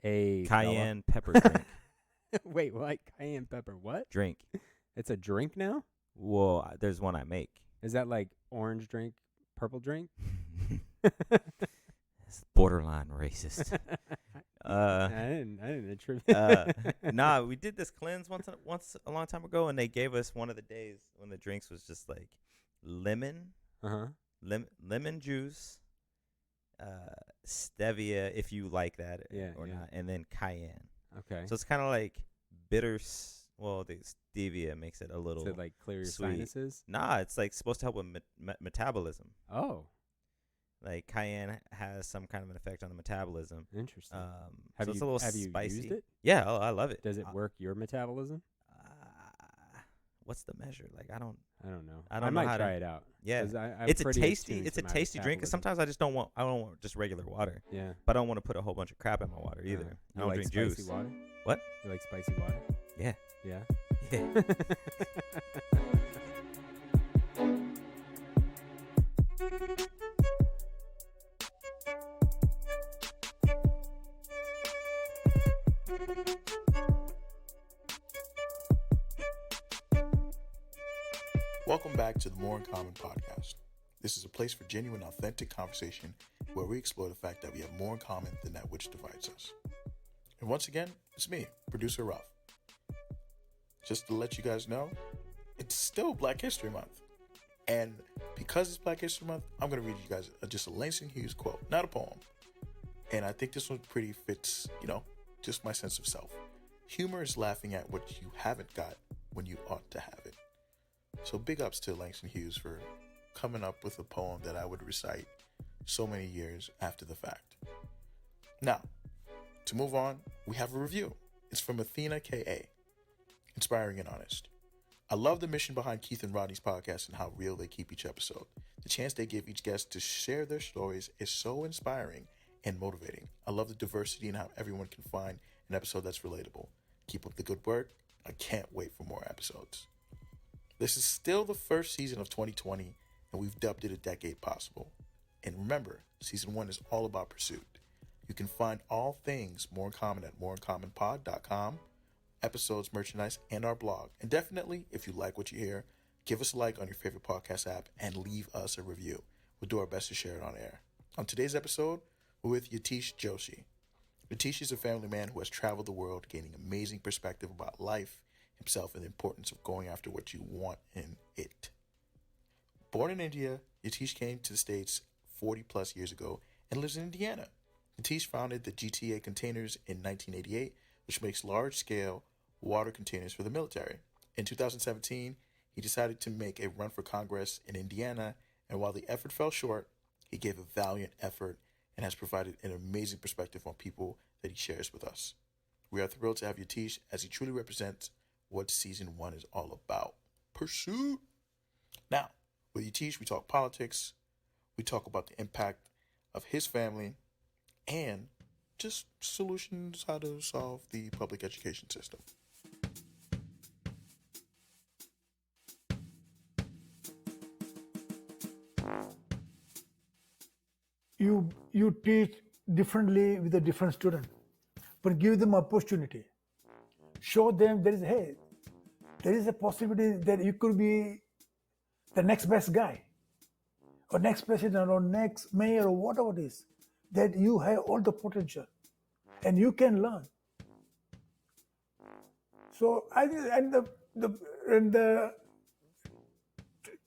A Cayenne pepper drink. Wait, what? Cayenne pepper? What? Drink. It's a drink now? Well, there's one I make. Is that like orange drink, purple drink? It's borderline racist. I didn't attribute. Nah, we did this cleanse once a long time ago, and they gave us one of the days when the drinks was just like lemon, lemon juice, stevia, if you like that or not, and then cayenne. Okay. So it's kind of like bitter. Well, the stevia makes it a little. So it like clear your sweet. sinuses? Nah, it's like supposed to help with metabolism. Oh. Like cayenne has some kind of an effect on the metabolism. Interesting. So it's a little have spicy. You used it? Yeah, I love it. Does it work your metabolism? What's the measure? Like I don't know. I might try it out. Yeah, it's a tasty drink. Cause sometimes I don't want just regular water. Yeah, but I don't want to put a whole bunch of crap in my water either. I don't drink spicy juice. Water? What? You like spicy water? Yeah. Yeah. Yeah. Welcome back to the More in Common podcast. This is a place for genuine, authentic conversation where we explore the fact that we have more in common than that which divides us. And once again, it's me, producer Ralph. Just to let you guys know, it's still Black History Month. And because it's Black History Month, I'm going to read you guys just a Langston Hughes quote, not a poem. And I think this one pretty fits, just my sense of self. Humor is laughing at what you haven't got when you ought to have it. So big ups to Langston Hughes for coming up with a poem that I would recite so many years after the fact. Now, to move on, we have a review. It's from Athena K.A. Inspiring and honest. I love the mission behind Keith and Rodney's podcast and how real they keep each episode. The chance they give each guest to share their stories is so inspiring and motivating. I love the diversity and how everyone can find an episode that's relatable. Keep up the good work. I can't wait for more episodes. This is still the first season of 2020, and we've dubbed it a decade possible. And remember, season 1 is all about pursuit. You can find all things More in Common at moreincommonpod.com, episodes, merchandise, and our blog. And definitely, if you like what you hear, give us a like on your favorite podcast app and leave us a review. We'll do our best to share it on air. On today's episode, we're with Yatish Joshi. Yatish is a family man who has traveled the world, gaining amazing perspective about life, himself, and the importance of going after what you want in it. Born in India, Yatish came to the States 40 plus years ago and lives in Indiana. Yatish founded the GTA Containers in 1988, which makes large-scale water containers for the military. In 2017, he decided to make a run for Congress in Indiana, and while the effort fell short, he gave a valiant effort and has provided an amazing perspective on people that he shares with us. We are thrilled to have Yatish as he truly represents what season 1 is all about. Pursuit. Now, with Yatish, we talk politics, we talk about the impact of his family, and just solutions how to solve the public education system. You teach differently with a different student, but give them opportunity. Show them there is a possibility that you could be the next best guy, or next president, or next mayor, or whatever it is. That you have all the potential, and you can learn. So I think, and the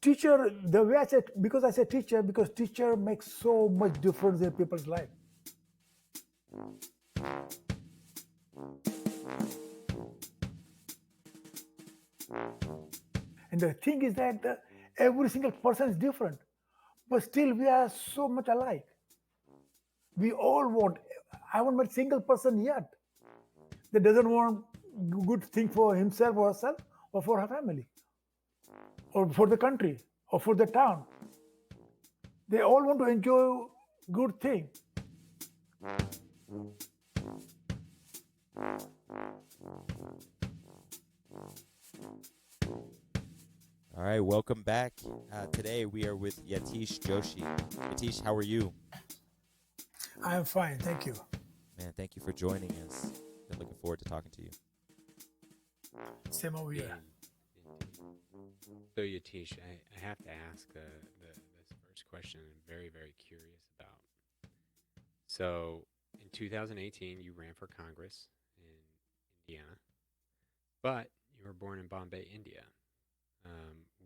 teacher, the way I said, because I said teacher, because teacher makes so much difference in people's life. And the thing is that every single person is different, but still we are so much alike. We all want, I haven't met a single person yet that doesn't want good thing for himself or herself or for her family or for the country or for the town. They all want to enjoy good thing. All right, welcome back. Today we are with Yatish Joshi. Yatish, how are you? I am fine, thank you. Man, thank you for joining us. Been looking forward to talking to you. Same over here. So Yatish, I have to ask this first question. I'm very, very curious about. So in 2018, you ran for Congress in Indiana, but you were born in Bombay, India.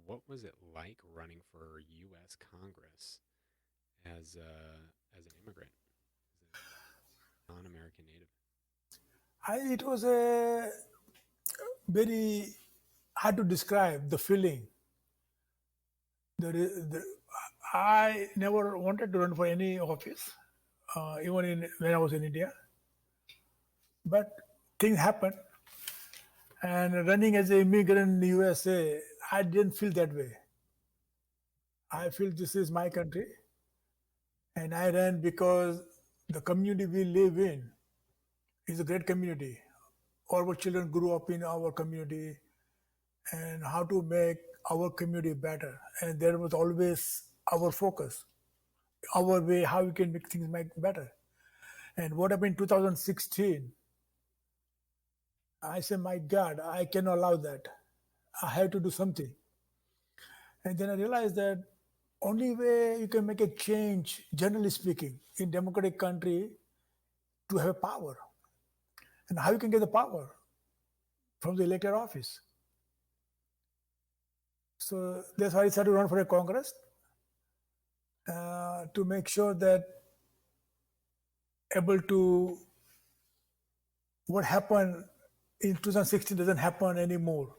What was it like running for U.S. Congress as an immigrant, as a non-American native? It was a very hard to describe the feeling. I never wanted to run for any office, even when I was in India. But things happened, and running as an immigrant in the USA, I didn't feel that way. I feel this is my country, and I ran because the community we live in is a great community. All our children grew up in our community, and how to make our community better. And there was always our focus, our way, how we can make things better. And what happened in 2016, I said, my God, I cannot allow that. I have to do something. And then I realized that only way you can make a change, generally speaking, in democratic country, to have power. And how you can get the power? From the elected office. So that's why I decided to run for a Congress to make sure that able to what happened in 2016 doesn't happen anymore,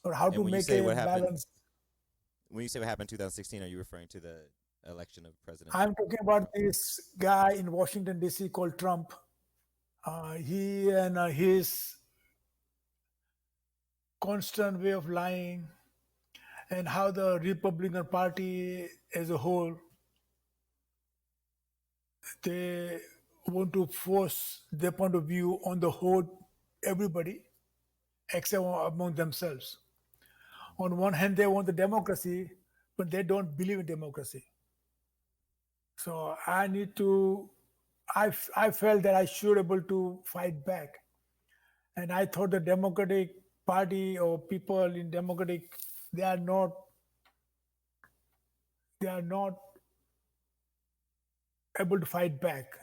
or how And to when you make say a what happened, balance. when you say what happened in 2016, are you referring to the election of President? I'm talking about this guy in Washington D.C. called Trump. He and his constant way of lying, and how the Republican Party as a whole, they want to force their point of view on the whole everybody except among themselves. On one hand, they want the democracy, but they don't believe in democracy. So I felt that I should able to fight back. And I thought the Democratic Party or people in Democratic, they are not able to fight back,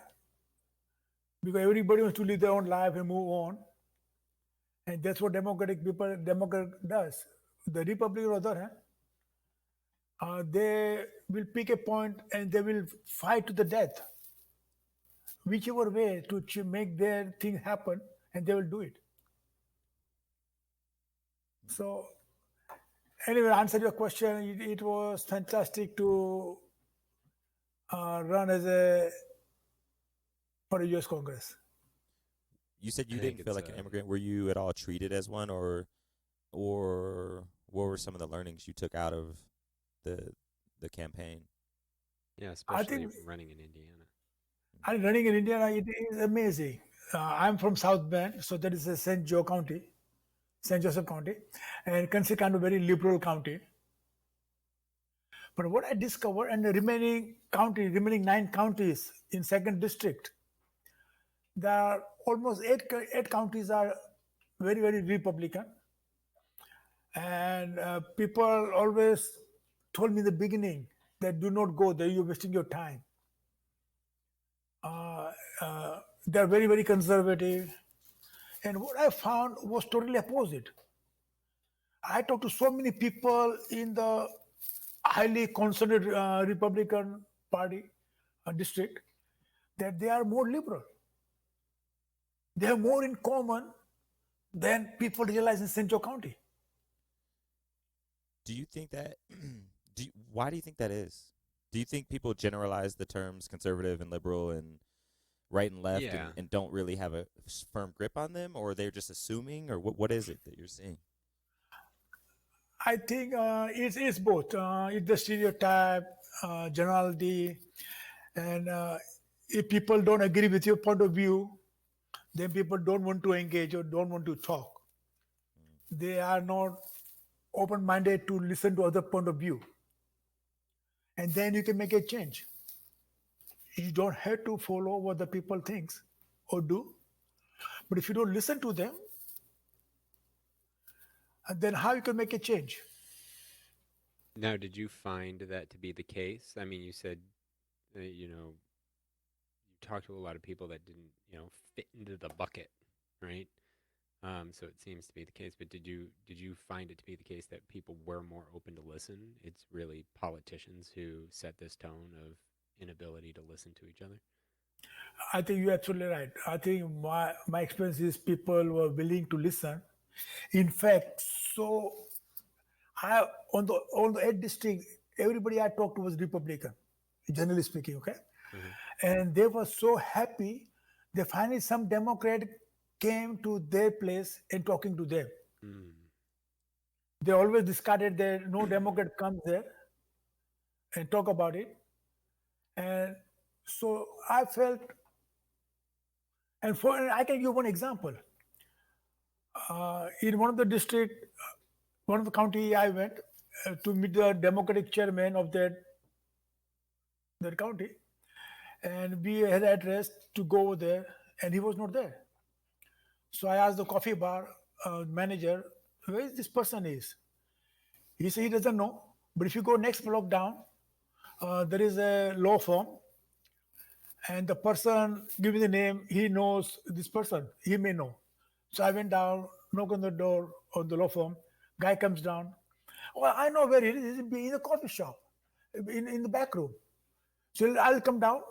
because everybody wants to live their own life and move on. And that's what Democrat does. The Republican, on the other hand, they will pick a point and they will fight to the death, whichever way to make their thing happen, and they will do it. So, anyway, to answer your question, it was fantastic to run for a U.S. Congress. You said you I think didn't feel it's, like an immigrant. Were you at all treated as one, or what were some of the learnings you took out of the campaign? Yeah, I especially think running in Indiana. running in Indiana, it is amazing. I'm from South Bend, so that is a St. Joseph County, and considered kind of very liberal county. But what I discovered, and the remaining 9 counties in second district, there are almost eight counties are very, very Republican. And people always told me in the beginning that do not go there, you're wasting your time. They're very, very conservative. And what I found was totally opposite. I talked to so many people in the highly conservative Republican Party district that they are more liberal. They have more in common than people realize in St. Joe County. Do you think that? Why do you think that is? Do you think people generalize the terms conservative and liberal and right and left Yeah. and don't really have a firm grip on them, or they're just assuming, or what is it that you're seeing? I think it's both. It's the stereotype, generality, and if people don't agree with your point of view, then people don't want to engage or don't want to talk. They are not open-minded to listen to other point of view, and then you can make a change. You don't have to follow what the people thinks or do. But if you don't listen to them, then how you can make a change? Now, did you find that to be the case? I mean, you said, you talked to a lot of people that didn't, fit into the bucket, right? So it seems to be the case. But did you find it to be the case that people were more open to listen? It's really politicians who set this tone of inability to listen to each other. I think you're absolutely right. I think my experience is people were willing to listen. In fact, so I on the 8 district, everybody I talked to was Republican, generally speaking, okay? And they were so happy. They finally some Democrat came to their place and talking to them. Mm. They always discarded that no Democrat comes there and talk about it. And so I felt, and I can give one example. In one of the district, one of the county, I went to meet the Democratic chairman of that county, and we had address to go over there, and he was not there. So I asked the coffee bar manager, where is this person is? He said he doesn't know, but if you go next block down, there is a law firm, and the person, give me the name, he knows this person, he may know. So I went down, knock on the door of the law firm, guy comes down. Well, I know where it is, in the coffee shop, in the back room. So I'll come down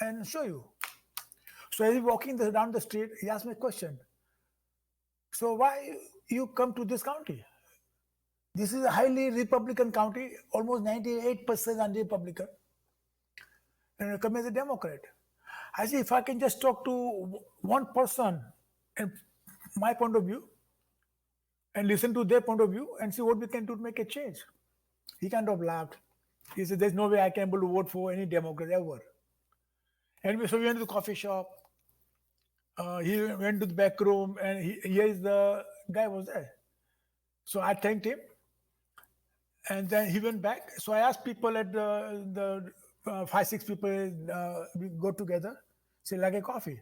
and show you. So as he's walking down the street, he asked me a question. So why you come to this county? This is a highly Republican county, almost 98% un-Republican. And I come as a Democrat. I say, if I can just talk to one person and my point of view and listen to their point of view and see what we can do to make a change. He kind of laughed. He said, there's no way I can able to vote for any Democrat ever. Anyway, so we went to the coffee shop. He went to the back room, and here is the guy was there. So I thanked him, and then he went back. So I asked people at the 5-6 people, we go together, say like a coffee.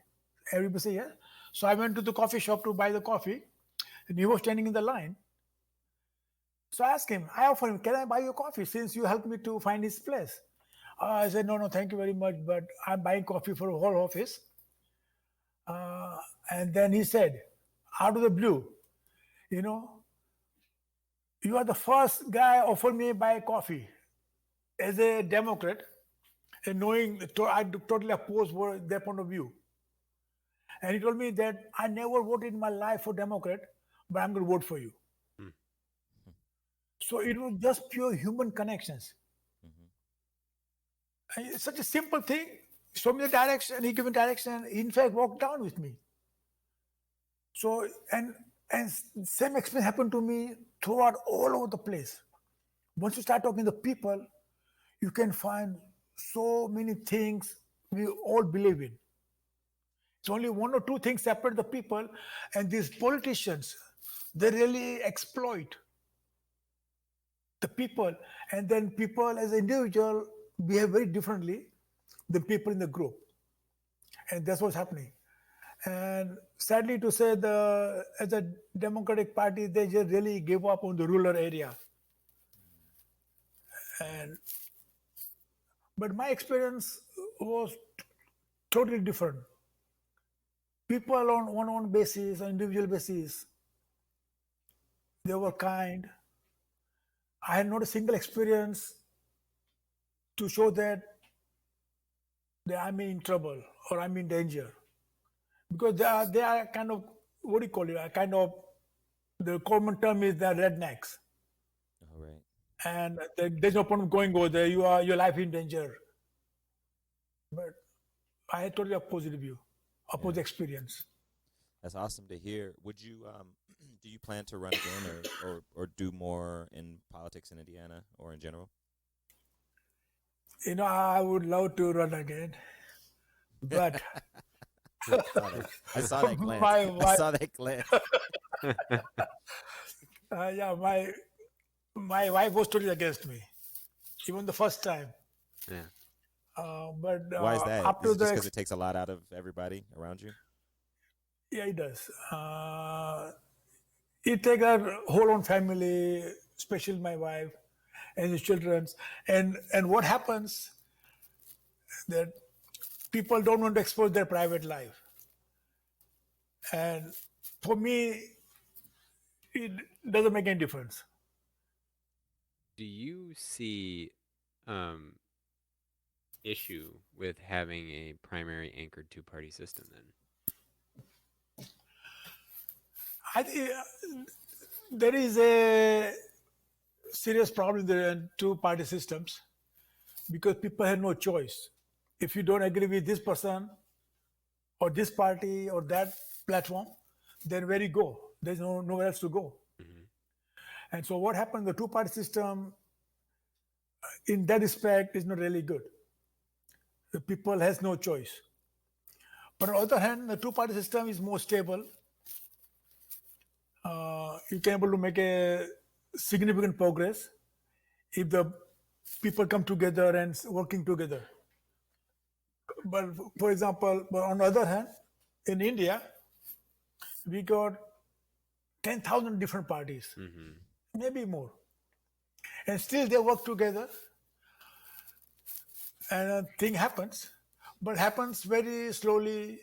Everybody say yes. So I went to the coffee shop to buy the coffee, and he was standing in the line. So I asked him, I offered him, can I buy your coffee since you helped me to find his place? I said, no, thank you very much, but I'm buying coffee for the whole office. And then he said, out of the blue, you are the first guy offered me buy coffee as a Democrat, and knowing I totally oppose their point of view. And he told me that I never voted in my life for Democrat, but I'm going to vote for you. So it was just pure human connections. And it's such a simple thing. Show me the direction, he gave me direction. He in fact walked down with me. So, and same experience happened to me throughout all over the place. Once you start talking to people, you can find so many things we all believe in. It's only one or two things separate the people, and these politicians, they really exploit the people, and then people as an individual behave very differently than people in the group. And that's what's happening. And sadly to say, as a Democratic Party, they just really gave up on the rural area. But my experience was totally different. People on one-on-one basis, on individual basis, they were kind. I had not a single experience to show that I'm in trouble or I'm in danger. Because they are kind of, what do you call it? Kind of, the common term is they're rednecks. Oh, right. And there's no point going over there. Your life in danger. But I had totally opposite view, opposite experience. That's awesome to hear. Would you do you plan to run again or do more in politics in Indiana or in general? I would love to run again, but I saw that glance. I saw that glance. Yeah, my wife was totally against me, even the first time. Yeah. But Why is that? after Is it just the because it takes a lot out of everybody around you? yeah, it does. It takes our whole own family, especially my wife and the children. And what happens that people don't want to expose their private life. And for me, it doesn't make any difference. Do you see issue with having a primary anchored two-party system then? I think there is a serious problem there in two-party systems because people have no choice. If you don't agree with this person or this party or that platform, then where you go? There's nowhere else to go. Mm-hmm. And so what happened? The two-party system, in that respect, is not really good. The people has no choice. But on the other hand, the two-party system is more stable. You can able to make a significant progress if the people come together and working together. But for example, but on the other hand, in India, we got 10,000 different parties, maybe more. And still they work together and a thing happens, but happens very slowly,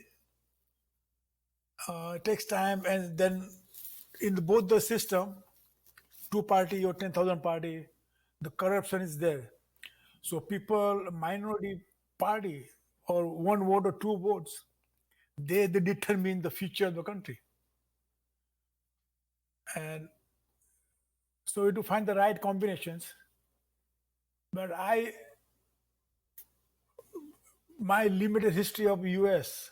takes time, and then in both the system, two party or 10,000 party, the corruption is there. So people, minority party or one vote or two votes, they determine the future of the country. And so we have to find the right combinations. But my limited history of US,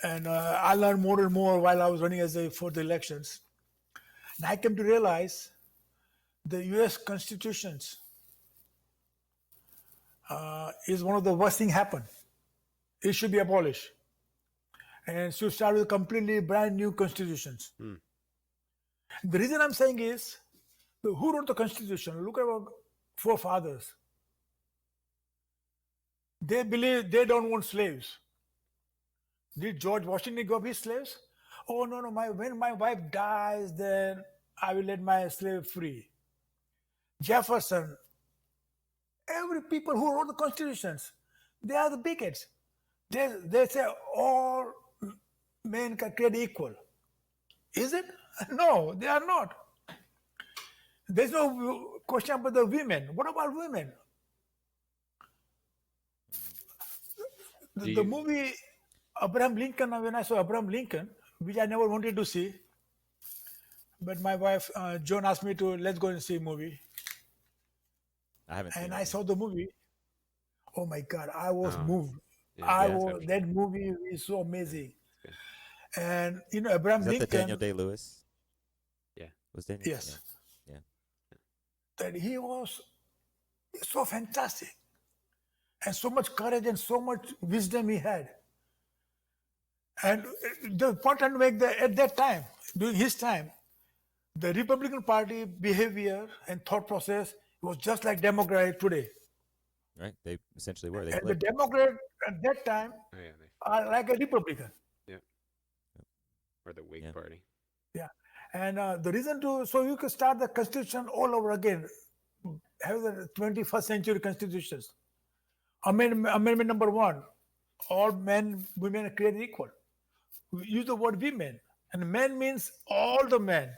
and I learned more and more while I was running for the elections. And I came to realize the US constitutions is one of the worst things happen. It should be abolished. And should start with completely brand new constitutions. The reason I'm saying is, who wrote the constitution? Look at our forefathers. They believe they don't want slaves. Did George Washington give up his slaves? Oh no, when my wife dies, then I will let my slave free. Jefferson, every people who wrote the constitutions, they are the bigots. They say all men can create equal. Is it? No, they are not. There's no question about the women. What about women? The movie Abraham Lincoln, when I saw Abraham Lincoln, which I never wanted to see, but my wife, Joan, asked me to, let's go and see a movie. I haven't seen it. And I saw the movie. Oh my God, I was moved. Yeah, that movie is so amazing. And Abraham Is that Lincoln. the Daniel Day-Lewis? Yeah. Was Daniel? Yes. Yeah. That he was so fantastic. And so much courage and so much wisdom he had. And the important to make that at that time, during his time, the Republican Party behavior and thought process was just like Democrat today. Right. They essentially were. They And the flipped. Democrat at that time are like a Republican. Yeah. Or the Whig Party. Yeah. And the reason so you can start the constitution all over again, have the 21st century constitutions. Amendment number 1, all men, women are created equal. We use the word women, and men means all the men,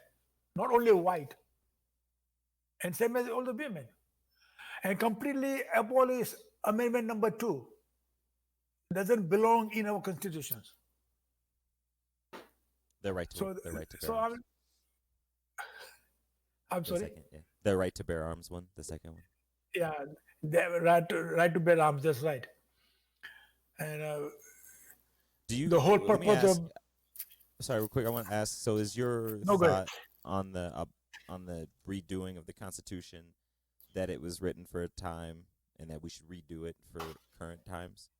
not only white. And same as all the women. And completely abolish amendment number 2. Doesn't belong in our constitutions. The right to bear so arms. I'm sorry. Second, yeah. The right to bear arms one, the second one. Yeah, the right to bear arms. That's right. And the whole purpose of. Sorry, real quick. I want to ask. So, is your thought on the redoing of the Constitution that it was written for a time and that we should redo it for current times?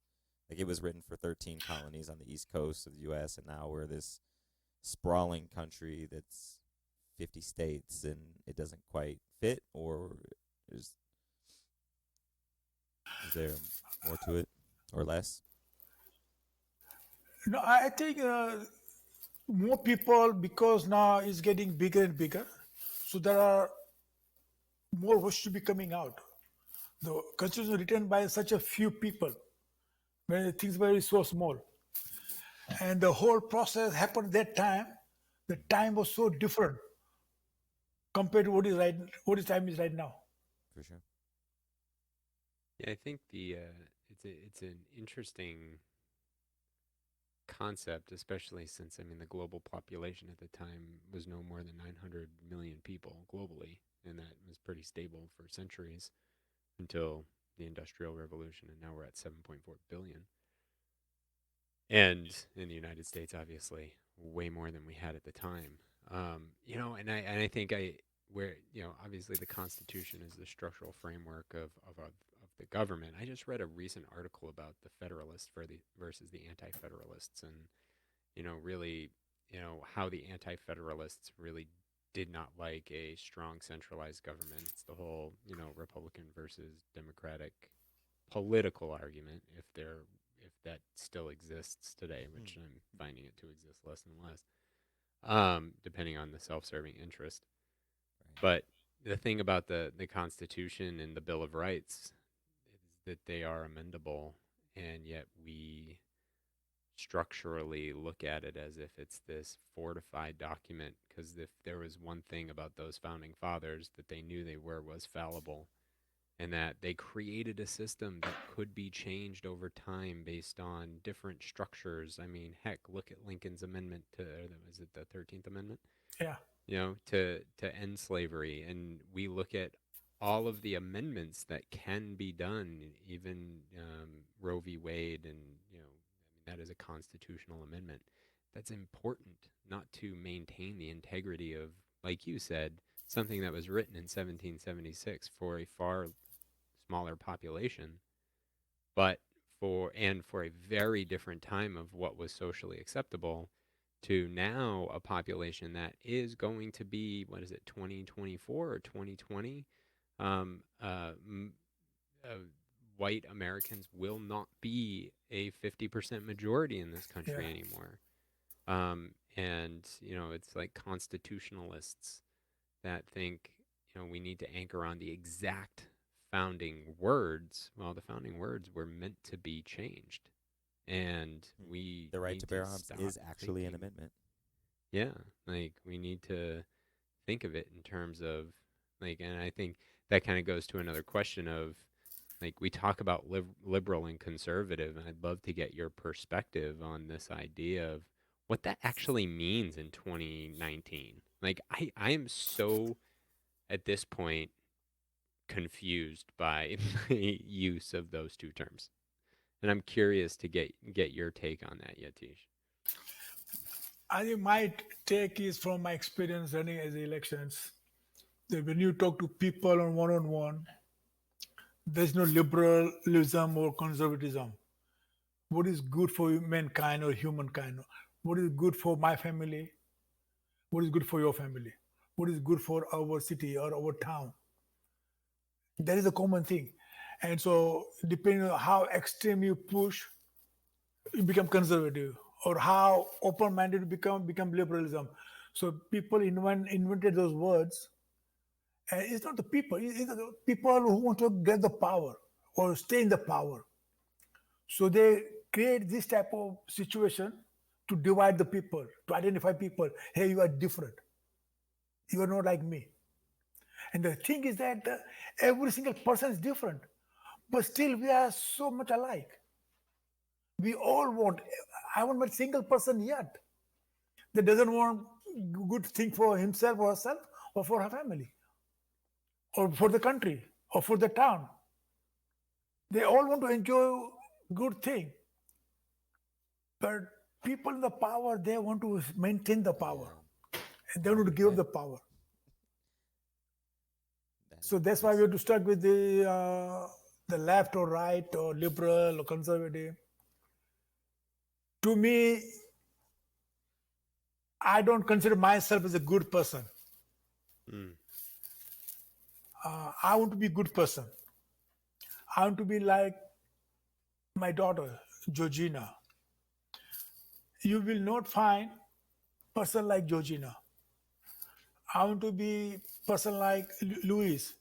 Like it was written for 13 colonies on the East Coast of the U.S. and now we're this sprawling country that's 50 states and it doesn't quite fit, or is Is there more to it or less? No, I think more people, because now it's getting bigger and bigger, so there are more words to be coming out. The constitution written by such a few people when things were so small, and the whole process happened that time. The time was so different compared to what is time is right now. For sure. Yeah, I think it's an interesting concept, especially since the global population at the time was no more than 900 million people globally, and that was pretty stable for centuries until the Industrial Revolution, and now we're at 7.4 billion. And in the United States, obviously, way more than we had at the time. And I think where obviously the Constitution is the structural framework of the government. I just read a recent article about the Federalists versus the Anti-Federalists, and really, how the Anti-Federalists really did not like a strong centralized government. It's the whole Republican versus Democratic political argument, if that still exists today, which I'm finding it to exist less and less, depending on the self-serving interest. But the thing about the Constitution and the Bill of Rights is that they are amendable, and yet we structurally look at it as if it's this fortified document, because if there was one thing about those founding fathers that they knew was fallible, and that they created a system that could be changed over time based on different structures. I mean, heck, look at Lincoln's amendment to, was it the 13th Amendment? Yeah. To end slavery. And we look at all of the amendments that can be done, even Roe v. Wade, and, that is a constitutional amendment. That's important, not to maintain the integrity of, like you said, something that was written in 1776 for a far smaller population, but for a very different time of what was socially acceptable, to now a population that is going to be, what is it, 2024 or 2020? Um, uh, White Americans will not be a 50% majority in this country anymore. And, it's like constitutionalists that think, we need to anchor on the exact founding words. Well, the founding words were meant to be changed. And the right to bear arms is actually an amendment. Yeah, like we need to think of it in terms of and I think that kind of goes to another question of, we talk about liberal and conservative, and I'd love to get your perspective on this idea of what that actually means in 2019. I am so, at this point, confused by the use of those two terms, and I'm curious to get your take on that, Yatish. I think my take is from my experience running as elections, that when you talk to people on one-on-one, there's no liberalism or conservatism. What is good for mankind or humankind? What is good for my family? What is good for your family? What is good for our city or our town? That is a common thing. And so, depending on how extreme you push, you become conservative, or how open-minded you become liberalism. So people invented those words, and it's not the people; it's the people who want to get the power or stay in the power. So they create this type of situation to divide the people, to identify people. Hey, you are different. You are not like me. And the thing is that every single person is different, but still we are so much alike. We all want. I haven't met a single person yet that doesn't want good thing for himself or herself or for her family or for the country or for the town. They all want to enjoy good thing, but people in the power, they want to maintain the power, and they want to give up the power. So that's why we have to start with the left or right or liberal or conservative. To me, I don't consider myself as a good person. I want to be a good person. I want to be like my daughter, Georgina. You will not find person like Georgina. I want to be person like Louise,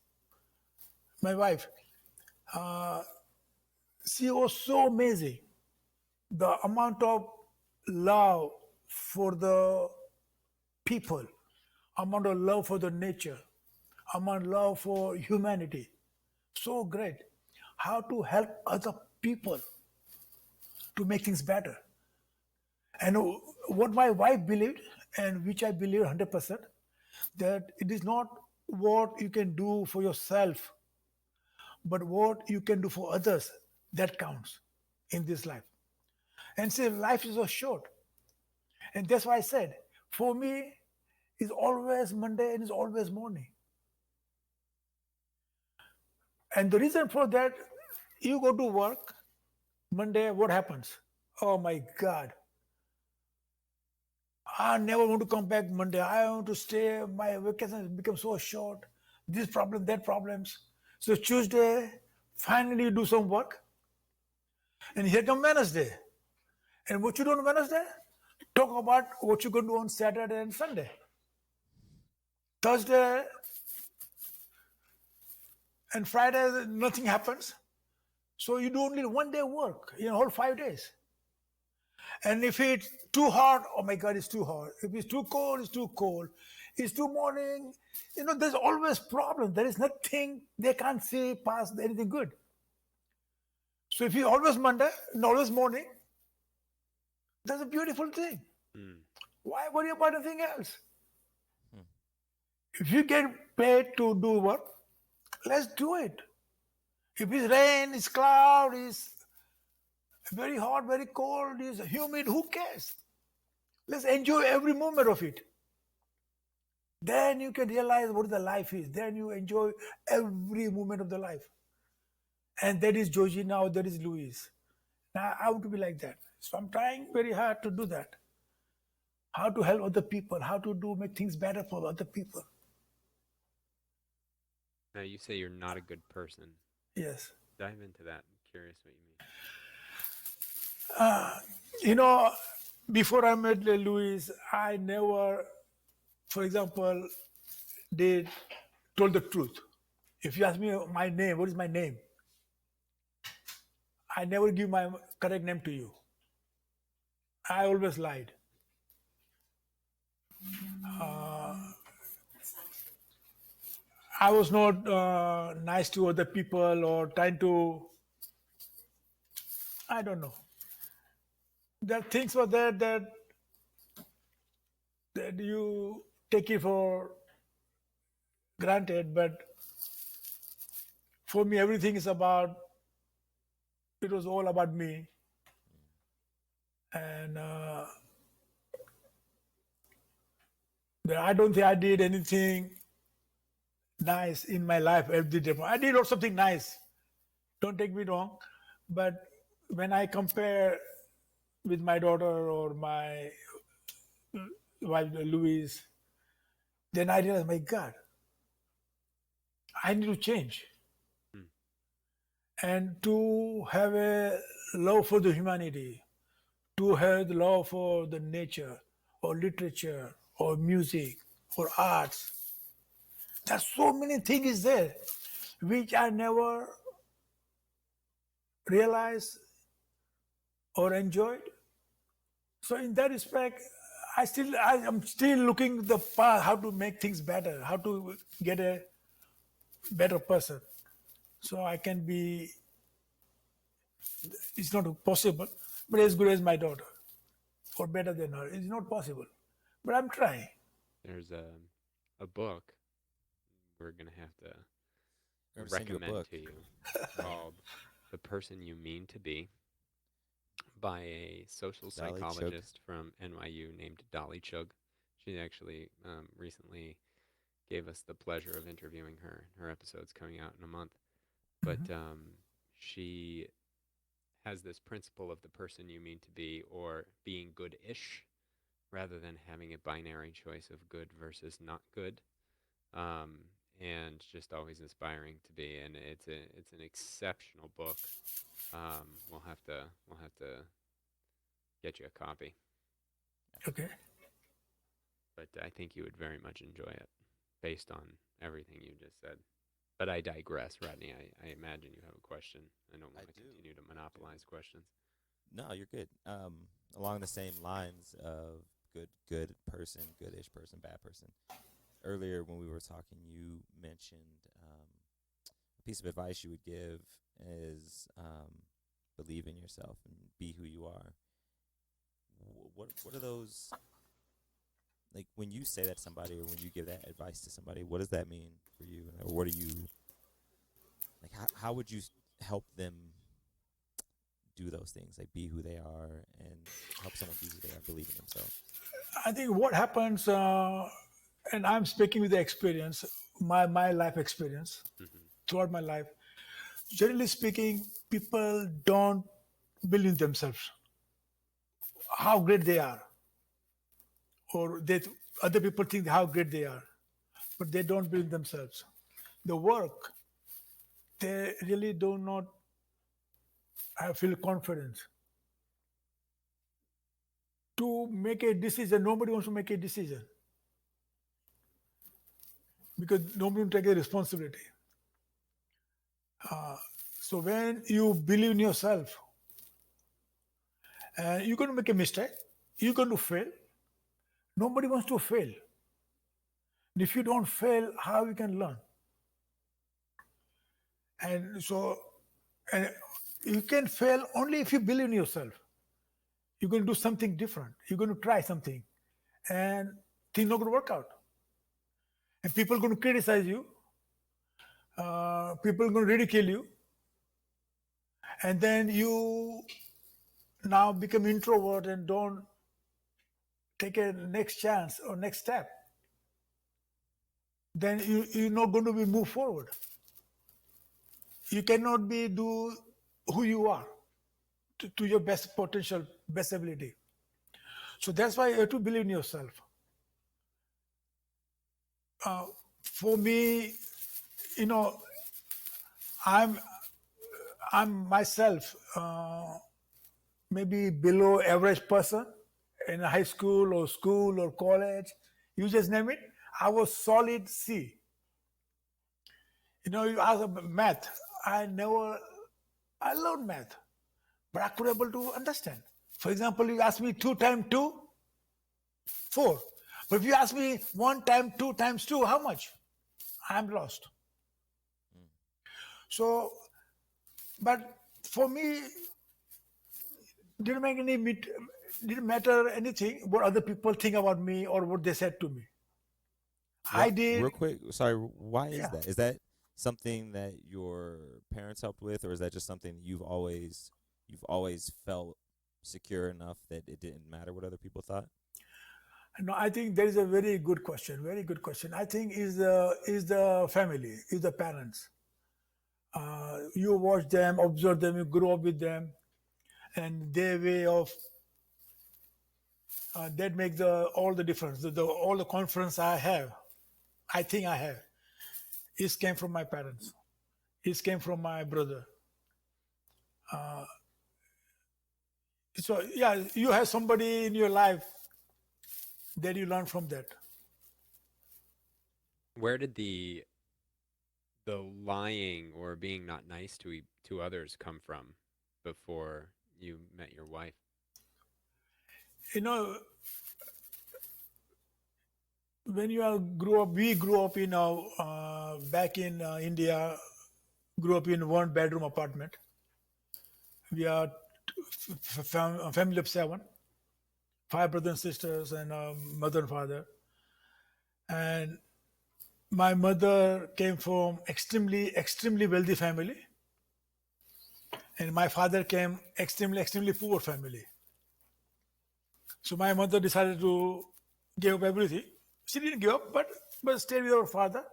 my wife. Uh, she was so amazing. The amount of love for the people, amount of love for the nature, amount of love for humanity. So great. How to help other people to make things better. And what my wife believed, and which I believe 100%, that it is not what you can do for yourself, but what you can do for others that counts in this life. And say life is so short. And that's why I said, for me, it's always Monday and it's always morning. And the reason for that, you go to work, Monday, what happens? Oh my God. I never want to come back Monday. I want to stay. My vacation has become so short. This problem, that problems. So Tuesday, finally you do some work. And here come Wednesday. And what you do on Wednesday? Talk about what you're going to do on Saturday and Sunday. Thursday and Friday, nothing happens. So you do only one day work in a whole 5 days. And if it's too hot, oh my God, it's too hot. If it's too cold, it's too cold. It's too morning. There's always problem. There is nothing they can't see past anything good. So if you always Monday and always morning, that's a beautiful thing. Why worry about anything else? If you get paid to do work, let's do it. If it's rain, it's cloud, it's very hot, very cold, it's humid, who cares? Let's enjoy every moment of it. Then you can realize what the life is. Then you enjoy every moment of the life. And that is Georgina or that is Louise. Now I want to be like that. So I'm trying very hard to do that. How to help other people, how to make things better for other people. Now, you say you're not a good person. Yes. Dive into that. I'm curious what you mean. Before I met Louise, I never, for example, told the truth. If you ask me my name, what is my name? I never give my correct name to you. I always lied. I was not nice to other people or trying to, I don't know. There are things were there that you take it for granted, but for me, everything is about, it was all about me. And I don't think I did anything nice in my life every day. I did something nice. Don't take me wrong. But when I compare with my daughter or my wife, Louise, then I realize, my God, I need to change. And to have a love for the humanity, to have the love for the nature or literature or music or arts. There's so many things there which I never realized or enjoyed. So in that respect, I am still looking the path how to make things better, how to get a better person. So I can be, it's not possible, but as good as my daughter or better than her. It's not possible, but I'm trying. There's a book we're going to have to We're gonna send you a recommend book. to you called The Person You Mean to Be by a social Dolly Chugh. psychologist from NYU named Dolly Chugh. She actually recently gave us the pleasure of interviewing her. Her episode's coming out in a month. But she has this principle of the person you mean to be, or being good-ish, rather than having a binary choice of good versus not good. and just always inspiring to be. And it's an exceptional book. We'll have to get you a copy, Okay. but I think you would very much enjoy it based on everything you just said. But I digress, Rodney. I imagine you have a question. I don't want to continue to monopolize questions. No, you're good. Along the same lines of good person, goodish person, bad person. Earlier when we were talking, you mentioned a piece of advice you would give is believe in yourself and be who you are. What are those, like, when you say that to somebody or when you give that advice to somebody? What does that mean for you, or what are you like? How would you help them do those things, like be who they are and help someone be who they are, believe in themselves? I think what happens, and I'm speaking with the experience, my life experience throughout my life. Generally speaking, people don't believe in themselves, how great they are, or other people think how great they are, but they don't believe in themselves. The work, they really do not feel confidence to make a decision. Nobody wants to make a decision because nobody will take a responsibility. So when you believe in yourself, you're going to make a mistake, you're going to fail. Nobody wants to fail. And if you don't fail, how you can learn? And so, and you can fail only if you believe in yourself. You're going to do something different. You're going to try something, and things not going to work out. And people are going to criticize you. People are going to ridicule you. And then you now become introvert and don't take a next chance or next step. Then you're not going to be move forward. You cannot do who you are to your best potential, best ability. So that's why you have to believe in yourself. For me, you know, I'm myself maybe below average person in high school or college. You just name it. I was solid C. You ask about math. I learned math, but I could able to understand. For example, you ask me 2 times 2, 4. But if you ask me 1 times 2 times 2, how much? I'm lost. So, but for me, didn't matter anything what other people think about me or what they said to me. I did. Real quick, sorry, why is Yeah. that? Is that something that your parents helped with, or is that just something you've always felt secure enough that it didn't matter what other people thought? No, I think there is a very good question. Very good question. I think is the family, is the parents. You watch them, observe them, you grow up with them, and their way of that makes all the difference. All the confidence I think I have, it came from my parents. It came from my brother. So yeah, you have somebody in your life that you learn from that. Where did the lying or being not nice to others come from before you met your wife? When we grew up back in India, grew up in 1-bedroom apartment. We are a family of 7, 5 brothers and sisters, and mother and father. And my mother came from extremely wealthy family, and my father came extremely poor family. So my mother decided to give up everything. She didn't give up, but stayed with our father.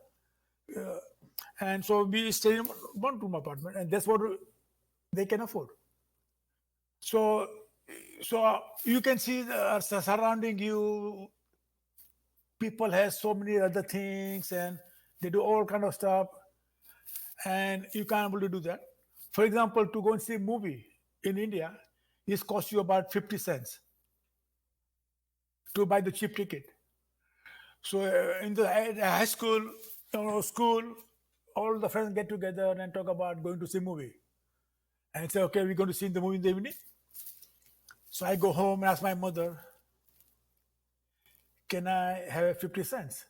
And so we stayed in 1-room apartment, and that's what they can afford. So you can see surrounding you, people have so many other things, and They do all kind of stuff, and you can't able to do that. For example, to go and see a movie in India, it costs you about 50 cents to buy the cheap ticket. So in the high school, school, all the friends get together and talk about going to see a movie. And say, okay, we're going to see the movie in the evening. So I go home and ask my mother, can I have 50 cents?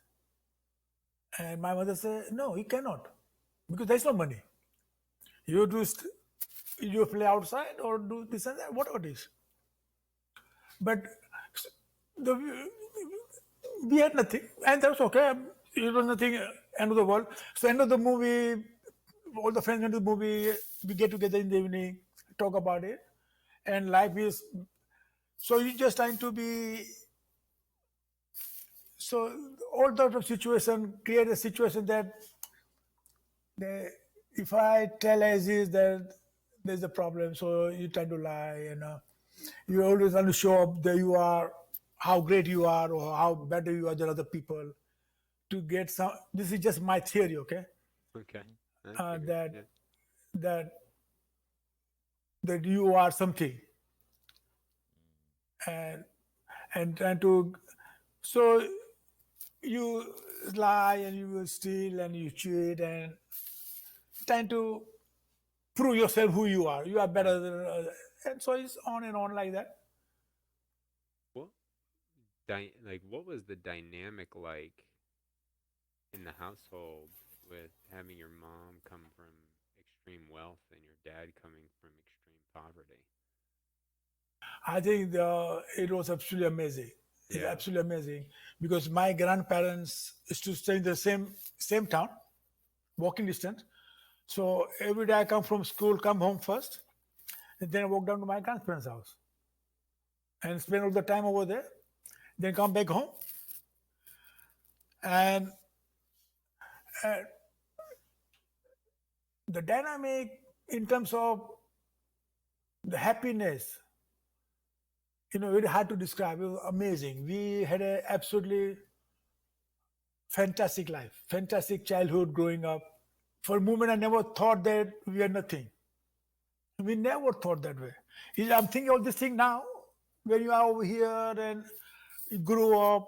And my mother said, no, you cannot, because there's no money. You you play outside or do this and that, whatever it is. But the, we had nothing, and that's okay. It was nothing, end of the world. So end of the movie, all the friends went to the movie. We get together in the evening, talk about it, and life is. So you just trying to be. So all sort of situation create a situation that if I tell as is that there's a problem, so you try to lie, you always want to show up that you are how great you are or how better you are than other people to get some. This is just my theory, okay? Okay. That that that you are something, and trying to, so you lie and you will steal and you cheat and trying to prove yourself who you are. You are better than and so it's on and on like that. What what was the dynamic like in the household with having your mom come from extreme wealth and your dad coming from extreme poverty? I think it was absolutely amazing. It's Yeah. absolutely amazing because my grandparents used to stay in the same town, walking distance. So every day I come from school, come home first, and then I walk down to my grandparents' house and spend all the time over there. Then come back home, and the dynamic in terms of the happiness, very hard to describe. It was amazing. We had a absolutely fantastic life, fantastic childhood growing up. For a moment, I never thought that we are nothing. We never thought that way. I'm thinking of this thing now, when you are over here and you grew up,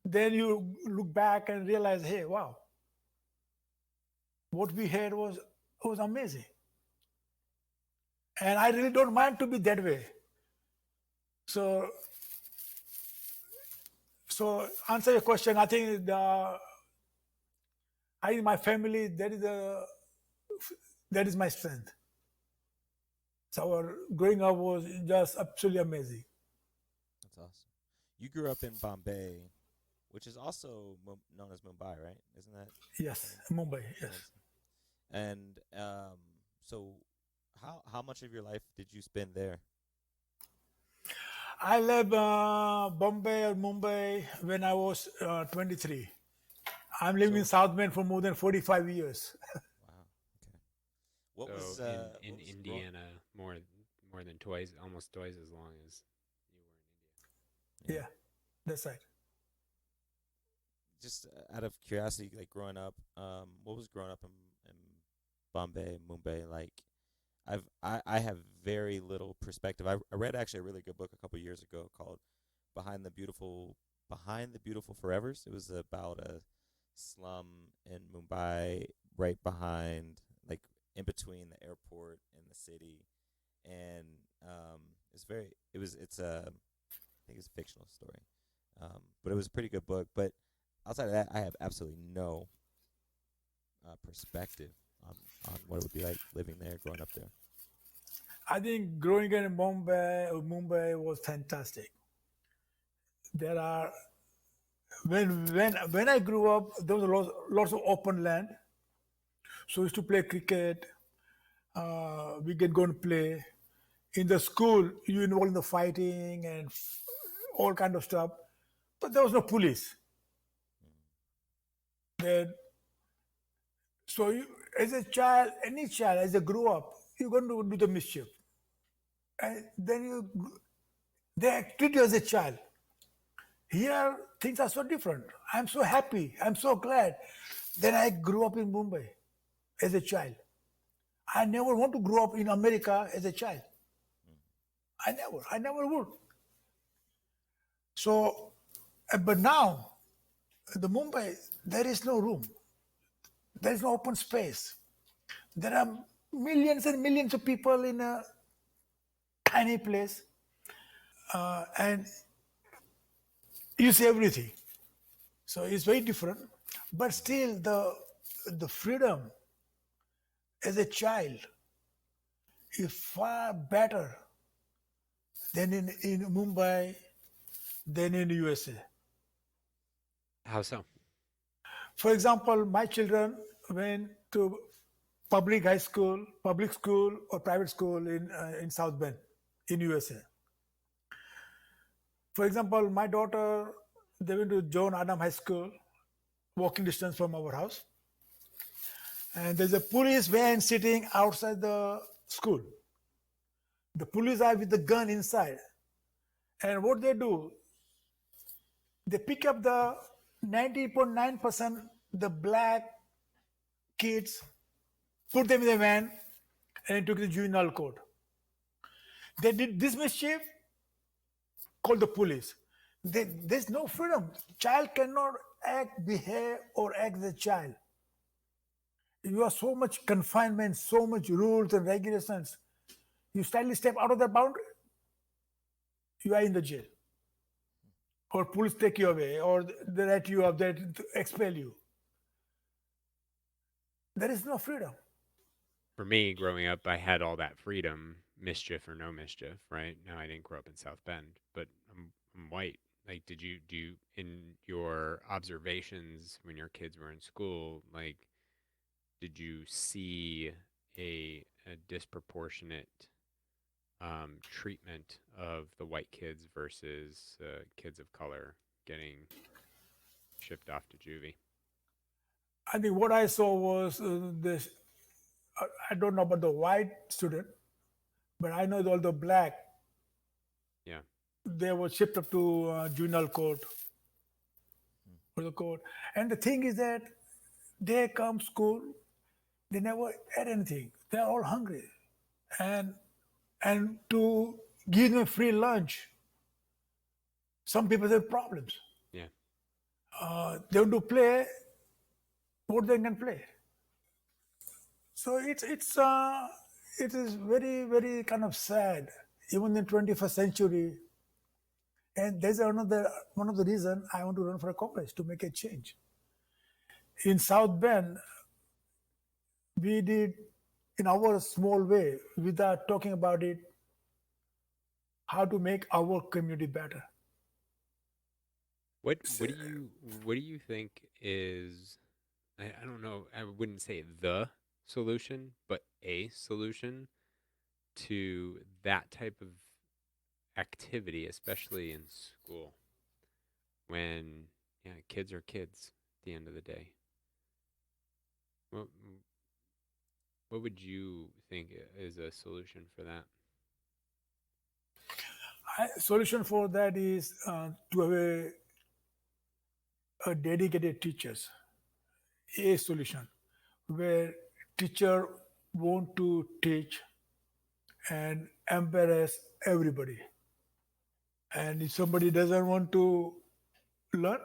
then you look back and realize, hey, wow, what we had was amazing. And I really don't mind to be that way. So answer your question, I think my family, that is my strength. So our growing up was just absolutely amazing. That's awesome. You grew up in Bombay, which is also known as Mumbai, right? Isn't that? Yes, Mumbai. Yes. And so, how much of your life did you spend there? I left Bombay or Mumbai when I was 23. I'm living in South Bend for more than 45 years. Wow. Okay. What So was in Indiana more than twice, almost twice as long as you were in India. Yeah, that's right. Just out of curiosity, like growing up, what was growing up in Bombay, Mumbai like? I have very little perspective. I read actually a really good book a couple years ago called Behind the Beautiful Forevers. It was about a slum in Mumbai, right behind, like in between the airport and the city, and it's a I think it's a fictional story, but it was a pretty good book. But outside of that, I have absolutely no perspective on what it would be like living there, growing up there. I think growing up in Mumbai was fantastic. There are when I grew up, there was lots of open land. So we used to play cricket. We get go and play. In the school, you involved in the fighting and all kind of stuff. But there was no police. That so you, as a child, any child, as you grew up, you're going to do the mischief, and then they treat you as a child. Here, things are so different. I'm so happy. I'm so glad. Then I grew up in Mumbai as a child. I never want to grow up in America as a child. I never would. So, but now, the Mumbai, there is no room. There is no open space. There are millions and millions of people in a tiny place, and you see everything. So it's very different. But still, the freedom as a child is far better than in Mumbai, than in USA. How so? For example, my children went to public school or private school in South Bend, in USA. For example, my daughter, they went to John Adam High School, walking distance from our house. And there's a police van sitting outside the school. The police are with the gun inside. And what they do, they pick up the 90.9% the black kids, put them in the van, and took the juvenile court. They did this mischief, called the police. There's no freedom. Child cannot act, behave, or act as a child. You have so much confinement, so much rules and regulations. You slightly step out of that boundary, you are in the jail. Or police take you away, or they let you up, they expel you. There is no freedom. For me, growing up, I had all that freedom, mischief or no mischief, right? Now, I didn't grow up in South Bend, but I'm white. Like, do you, in your observations when your kids were in school, like, did you see a disproportionate treatment of the white kids versus kids of color getting shipped off to juvie? I think what I saw was this. I don't know about the white student, but I know all the black. Yeah. They were shipped up to juvenile court or the court. And the thing is that they come school, they never ate anything. They're all hungry, and to give them free lunch, some people have problems. Yeah. They want to play what they can play. So it is very, very kind of sad, even in 21st century. And there's another one of the reasons I want to run for a Congress, to make a change. In South Bend, we did in our small way, without talking about it, how to make our community better. What do you think is, I don't know, I wouldn't say the solution, but a solution to that type of activity, especially in school, when kids are kids at the end of the day? What would you think is a solution for that? Solution for that is to have a dedicated teachers. A solution where teacher want to teach and embarrass everybody. And if somebody doesn't want to learn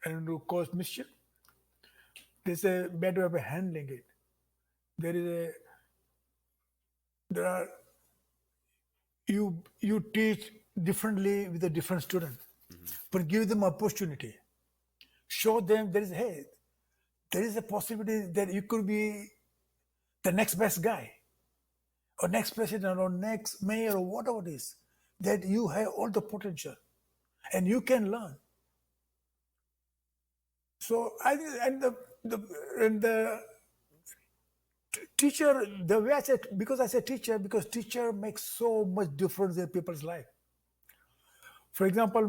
and to cause mischief, there's a better way of handling it. There are you teach differently with a different student, but give them opportunity. Show them there is a possibility that you could be the next best guy, or next president, or next mayor, or whatever it is. That you have all the potential, and you can learn. So I think, and the teacher, the way I said, because I said teacher, because teacher makes so much difference in people's life. For example,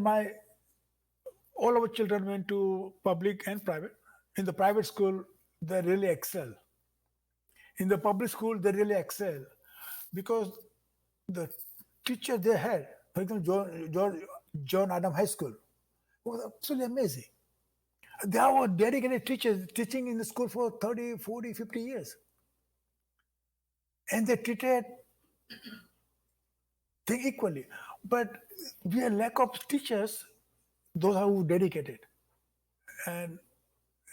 all our children went to public and private. In the private school, they really excel. In the public school, they really excel because the teacher they had, for example, John Adam High School, was absolutely amazing. There are dedicated teachers teaching in the school for 30, 40, 50 years. And they treated things equally. But we have lack of teachers, those who are dedicated. And,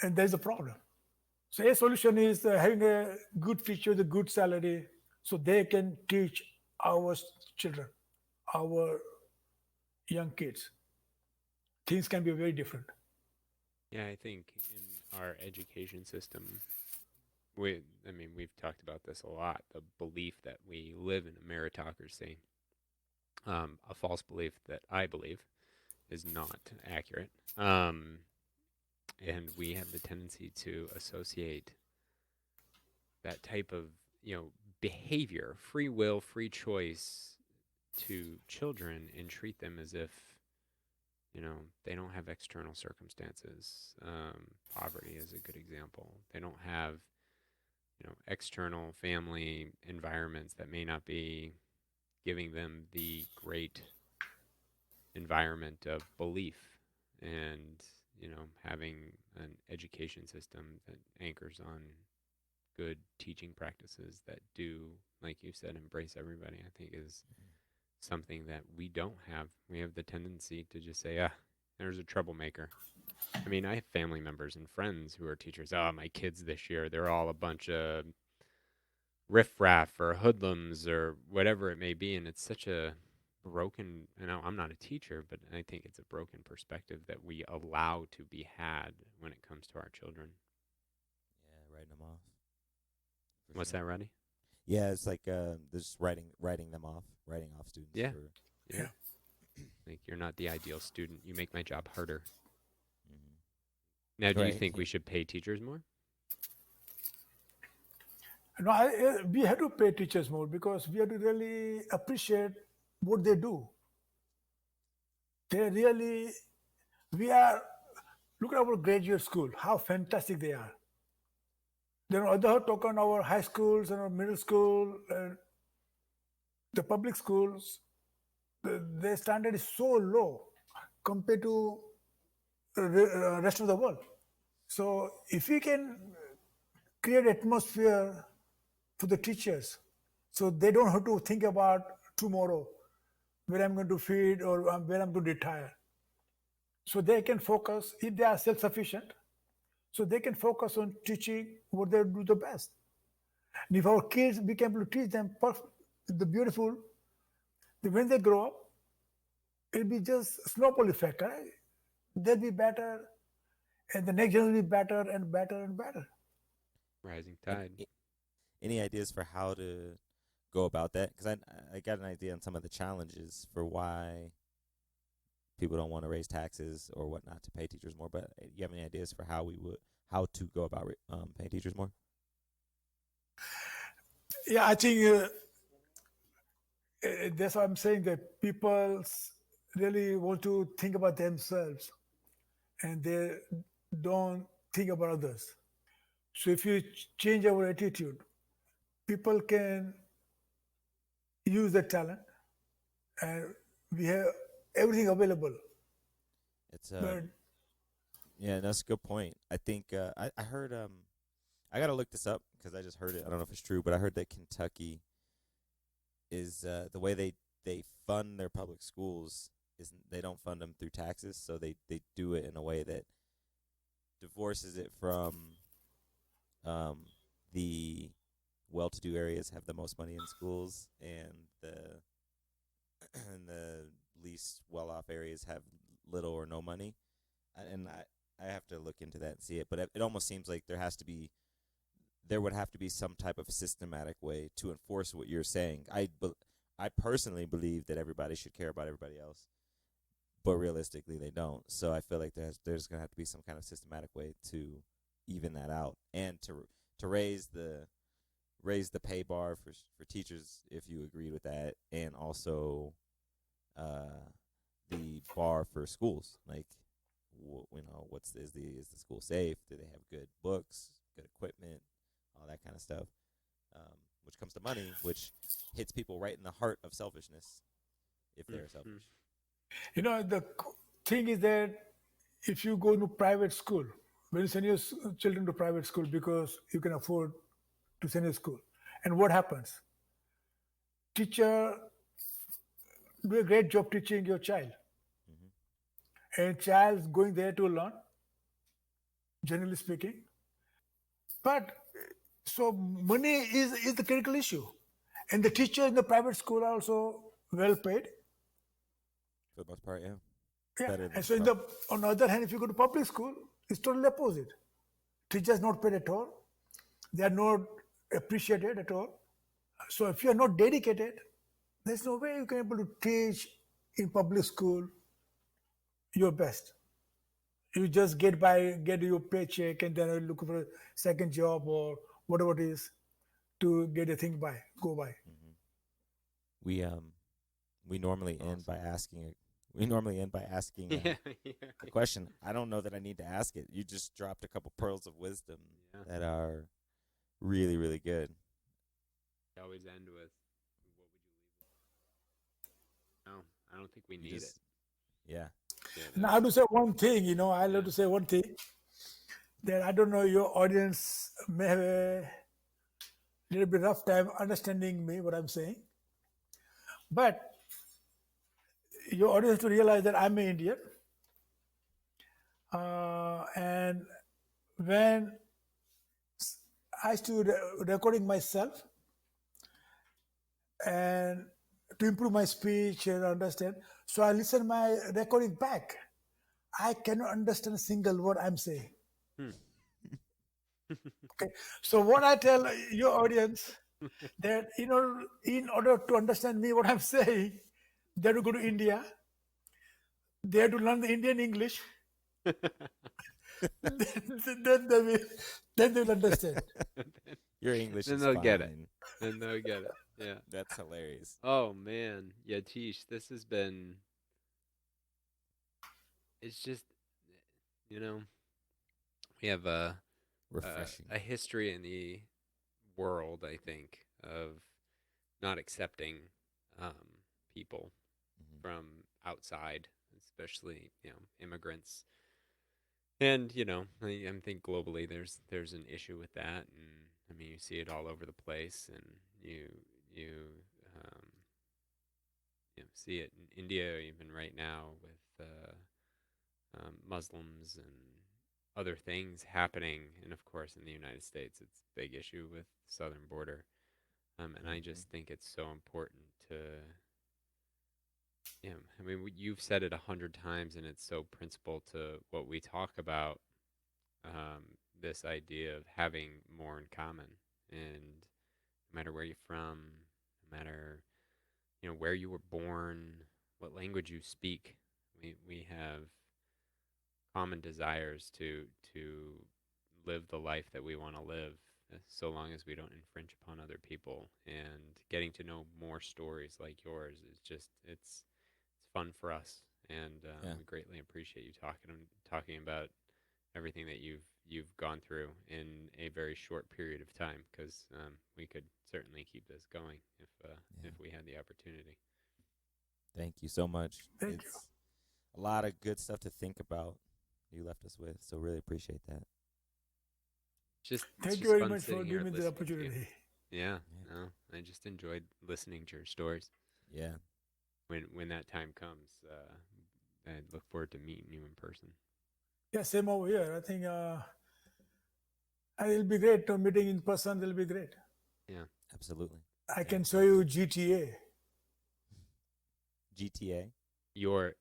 and there's a problem. So a solution is having a good teacher with a good salary so they can teach our children, our young kids. Things can be very different. Yeah, I think in our education system, I mean, we've talked about this a lot. The belief that we live in a meritocracy, a false belief that I believe is not accurate. And we have the tendency to associate that type of, behavior, free will, free choice to children and treat them as if, they don't have external circumstances. Poverty is a good example. They don't have, external family environments that may not be giving them the great environment of belief and, having an education system that anchors on good teaching practices that do, like you said, embrace everybody, I think is something that we don't have. We have the tendency to just say, there's a troublemaker. I mean, I have family members and friends who are teachers. Oh, my kids this year, they're all a bunch of riffraff or hoodlums or whatever it may be. And it's such a broken, I'm not a teacher, but I think it's a broken perspective that we allow to be had when it comes to our children. Yeah, writing them off. What's that, Roddy? Yeah, it's like just writing off students. Yeah. For, Yeah. Like, you're not the ideal student. You make my job harder. Now, do you think we should pay teachers more? No, we have to pay teachers more because we have to really appreciate what they do. They really, look at our graduate school, how fantastic they are. Then on the other token, our high schools and our middle school, the public schools, their standard is so low compared to the rest of the world. So if we can create atmosphere for the teachers, so they don't have to think about tomorrow, where I'm going to feed or where I'm going to retire. So they can focus, if they are self-sufficient, so they can focus on teaching what they do the best. And if our kids become able to teach them the beautiful, when they grow up, it'll be just snowball effect. Right? They'll be better, and the next generation will be better and better and better. Rising tide. Any ideas for how to go about that? Because I got an idea on some of the challenges for why people don't want to raise taxes or whatnot to pay teachers more. But you have any ideas for how to go about paying teachers more? Yeah, I think that's why I'm saying that people really want to think about themselves and they don't think about others. So if you change our attitude, people can use the talent and we have everything available. It's yeah, that's a good point. I think I heard I gotta look this up because I just heard it. I don't know if it's true, but I heard that Kentucky is the way they fund their public schools is they don't fund them through taxes, so they do it in a way that divorces it from the well-to-do areas have the most money in schools, and the least well-off areas have little or no money. And I have to look into that and see it, but it almost seems like there would have to be some type of systematic way to enforce what you're saying. I personally believe that everybody should care about everybody else, but realistically they don't. So I feel like there's going to have to be some kind of systematic way to even that out and to raise the pay bar for teachers if you agreed with that, and also the bar for schools. Like, is the school safe? Do they have good books, good equipment, all that kind of stuff? Which comes to money, which hits people right in the heart of selfishness if they're selfish. The thing is that if you go to private school, when you send your children to private school because you can afford to send your school, and what happens? Teacher do a great job teaching your child, and child's going there to learn, generally speaking. But so money is the critical issue, and the teacher in the private school are also well paid. For the most part, yeah. Yeah. Better than And so on the other hand, if you go to public school, it's totally opposite. Teachers not paid at all. They are not appreciated at all. So if you are not dedicated, there's no way you can able to teach in public school your best. You just get your paycheck, and then you look for a second job or whatever it is to get a thing go by. We normally end by asking a Yeah, yeah. a question. I don't know that I need to ask it. You just dropped a couple pearls of wisdom Yeah. that are really, really good. We always end with, what would you leave with? No, I don't think we You need just- it. Yeah. Yeah, Now, I have to say one thing, I love Yeah. to say one thing that I don't know, your audience may have a little bit rough time understanding me, what I'm saying. But your audience to realize that I'm an Indian. And when I started recording myself and to improve my speech and understand, so I listen my recording back. I cannot understand a single word I'm saying. Okay, so what I tell your audience that in order to understand me what I'm saying, they have to go to India. They have to learn the Indian English. then they will understand. Your English Then is they'll fine. get it. Then they'll get it. Yeah. That's hilarious. Oh man, Yatish, this has been. It's just, we have Refreshing. a history in the world, I think, of not accepting people from outside, especially immigrants. And I think globally there's an issue with that, and I mean you see it all over the place, and you um, see it in India even right now with Muslims and other things happening, and of course in the United States it's a big issue with the southern border, and I just think it's so important to. Yeah, I mean, you've said it 100 times, and it's so principal to what we talk about. This idea of having more in common, and no matter where you're from, no matter where you were born, what language you speak, we have common desires to live the life that we want to live, so long as we don't infringe upon other people. And getting to know more stories like yours is just it's fun for us, and Yeah. we greatly appreciate you talking about everything that you've gone through in a very short period of time, because we could certainly keep this going if we had the opportunity. Thank you so much. Thank It's a lot of good stuff to think about you left us with, so really appreciate that. It's Thank just you very fun much for sitting here giving me the listening to you. opportunity. Yeah, no, I just enjoyed listening to your stories. Yeah. When that time comes, I look forward to meeting you in person. Yeah, same over here. I think it'll be great. Meeting in person will be great. Yeah, Absolutely. I can show you GTA. GTA. your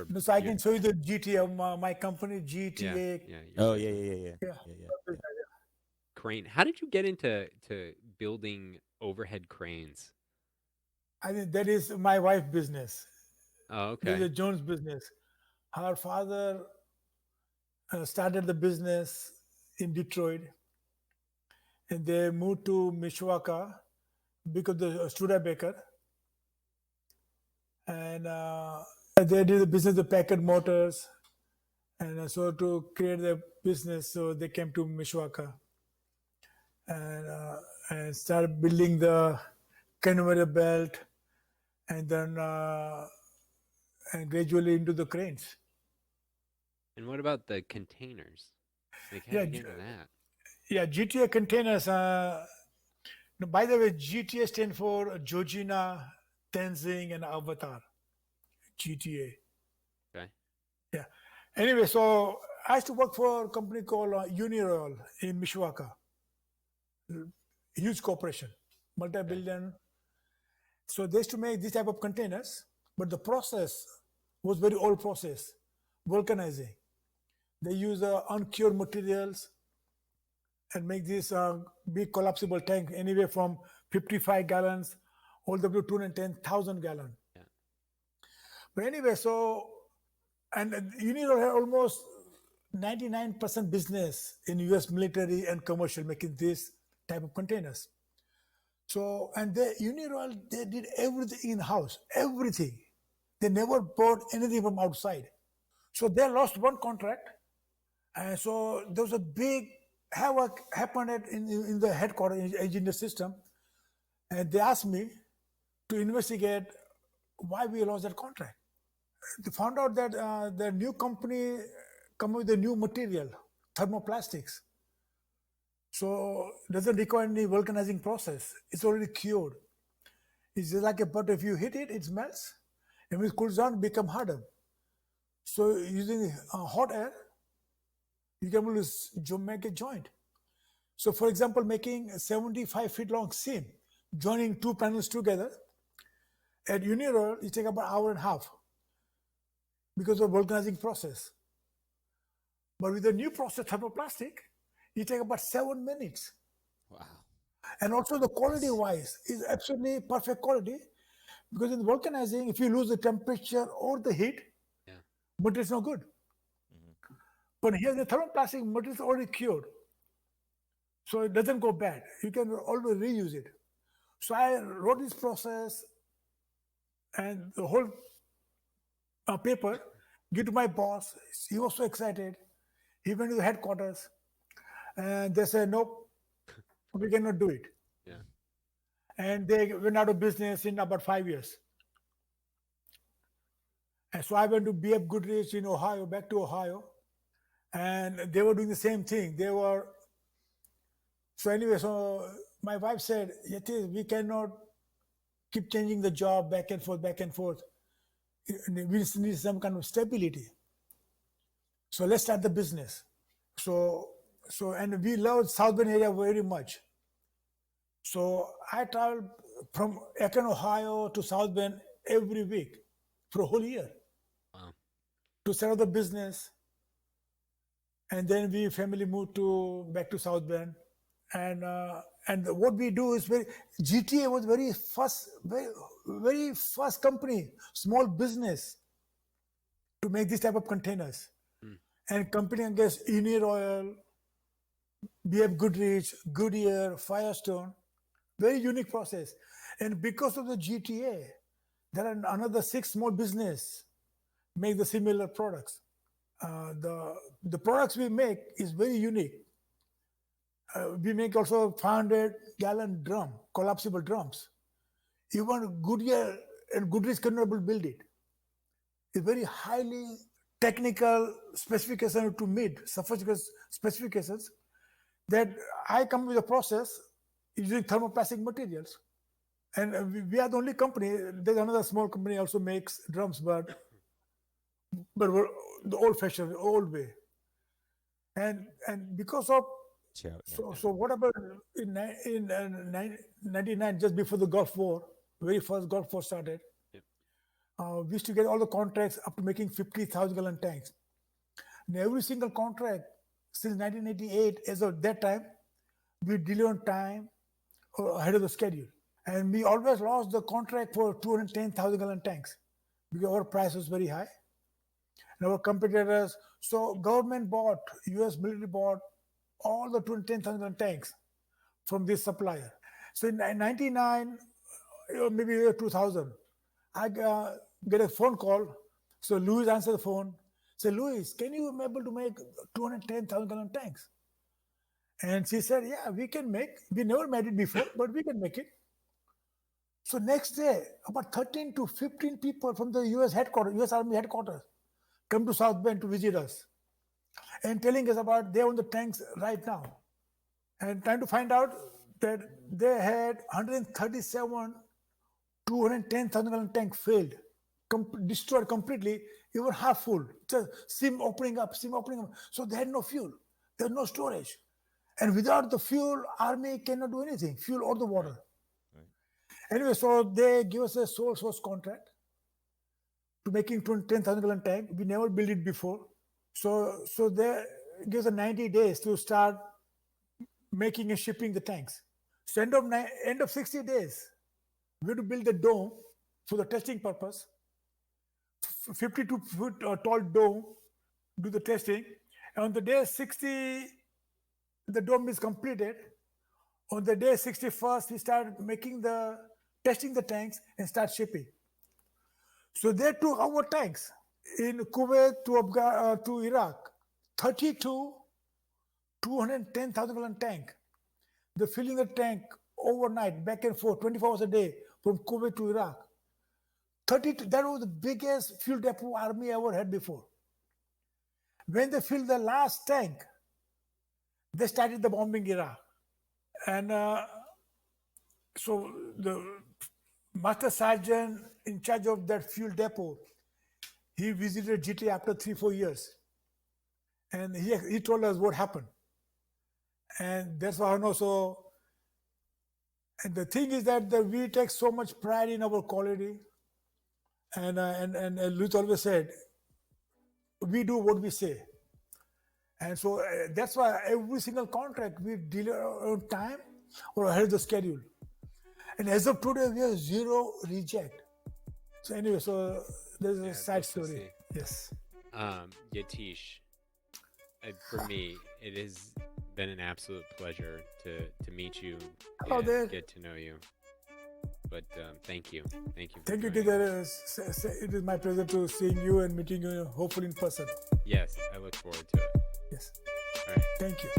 No, so I your- can show you the GTA, my company, yeah, GTA. yeah. your Oh business. Yeah. Crane. How did you get into building overhead cranes? I think that is my wife's business. Oh, This is okay. a Jones business. Her father started the business in Detroit, and they moved to Mishawaka because the Studebaker, and they did the business of Packard Motors, and so to create the business, so they came to Mishawaka and started building the conveyor belt, and then and gradually into the cranes. And what about the containers? Like, how'd Yeah, you handle that? yeah, GTA containers. No, by the way, GTA stands for Georgina, Tenzing, and Avatar. GTA. Okay. Yeah. Anyway, so I used to work for a company called Uniroyal in Mishwaka, huge corporation, Okay. multi-billion. So they used to make this type of containers, but the process was very old process, vulcanizing. They use uncured materials and make this big collapsible tank anywhere from 55 gallons all the way to 210,000 gallon. Yeah. But anyway, so and Unilever had almost 99% business in U.S. military and commercial making this type of containers. So and Unilever they did everything in house, everything. They never bought anything from outside. So they lost one contract, and so there was a big havoc happened in the headquarters engineer system, and they asked me to investigate why we lost that contract. They found out that the new company come with a new material, thermoplastics. So it doesn't require any vulcanizing process. It's already cured. It's just like a butter. If you hit it, it melts. And when it cools down, it become harder. So using hot air, you can able to make a joint. So for example, making a 75 feet long seam, joining two panels together, at Uniroyal, it takes about an hour and a half because of vulcanizing process. But with the new process, thermoplastic, it takes about 7 minutes. Wow. And also the quality wise is absolutely perfect quality because in vulcanizing, if you lose the temperature or the heat, Yeah. material is no good. But here the thermoplastic material is already cured. So it doesn't go bad. You can always reuse it. So I wrote this process and the whole paper, give to my boss. He was so excited. He went to the headquarters and they said, nope, we cannot do it. Yeah. And they went out of business in about 5 years. And so I went to BF Goodrich in Ohio, back to Ohio, and they were doing the same thing. They were, so anyway, so my wife said, Yatish, we cannot keep changing the job back and forth, back and forth. We need some kind of stability. So let's start the business. So and we love South Bend area very much. So I traveled from Akron, Ohio to South Bend every week for a whole year. Wow. To set up the business. And then we family moved back to South Bend. And what we do is GTA was very first company, small business to make this type of containers. And company against Uniroyal, BF Goodrich, Goodyear, Firestone, very unique process. And because of the GTA, there are another 6 small business make the similar products. The products we make is very unique. We make also 500-gallon drum, collapsible drums. Even Goodyear and Goodrich cannot able to build it. It's very highly technical specification to meet sophisticated specifications that I come with a process using thermoplastic materials. And we are the only company. There's another small company also makes drums, but we're the old-fashioned, old way. And because of so what about in 99, just before the Gulf War, very first Gulf War started, Yep. We used to get all the contracts up to making 50,000-gallon tanks. And every single contract since 1988, as of that time, we deliver on time or ahead of the schedule. And we always lost the contract for 210,000-gallon tanks because our price was very high. And our competitors, so government bought, US military bought all the 210,000 tanks from this supplier. So in 99, or maybe 2000, I get a phone call. So Louis answered the phone. Say, Louis, can you be able to make 210,000-gallon tanks? And she said, yeah, we can make. We never made it before, but we can make it. So next day, about 13 to 15 people from the US headquarters, US Army headquarters, come to South Bend to visit us. and telling us about they own the tanks right now, and trying to find out that they had 137 210,000 gallon tank failed, destroyed completely, even half full. Just seam opening up. So they had no fuel. There was no storage. And without the fuel, army cannot do anything, fuel or the water. Right. Anyway, so they give us a sole source contract to making 10,000 gallon tank. We never built it before. So they give us a 90 days to start making and shipping the tanks. So end of 60 days, we had to build a dome for the testing purpose. 52-foot tall dome, do the testing. And on the day 60, the dome is completed. On the day 61st, we start testing the tanks and start shipping. So they took our tanks in Kuwait to Iraq, 32 210,000 gallon tank. They're filling the tank overnight, back and forth, 24 hours a day from Kuwait to Iraq. That was the biggest fuel depot army ever had before. When they filled the last tank, they started the bombing Iraq. And so the master sergeant in charge of that fuel depot, he visited GTA after 3-4 years. And he told us what happened. And that's why I know. So, and the thing is that we take so much pride in our quality. And Luis always said, we do what we say. And so that's why every single contract we deliver on time or ahead of the schedule. And as of today, we have 0 reject. So anyway, so there's a side story. Yes. Yatish, for me, it has been an absolute pleasure to meet you and get to know you. But thank you. Thank you. Thank you, Tidhar. It is my pleasure to seeing you and meeting you, hopefully in person. Yes, I look forward to it. Yes. All right. Thank you.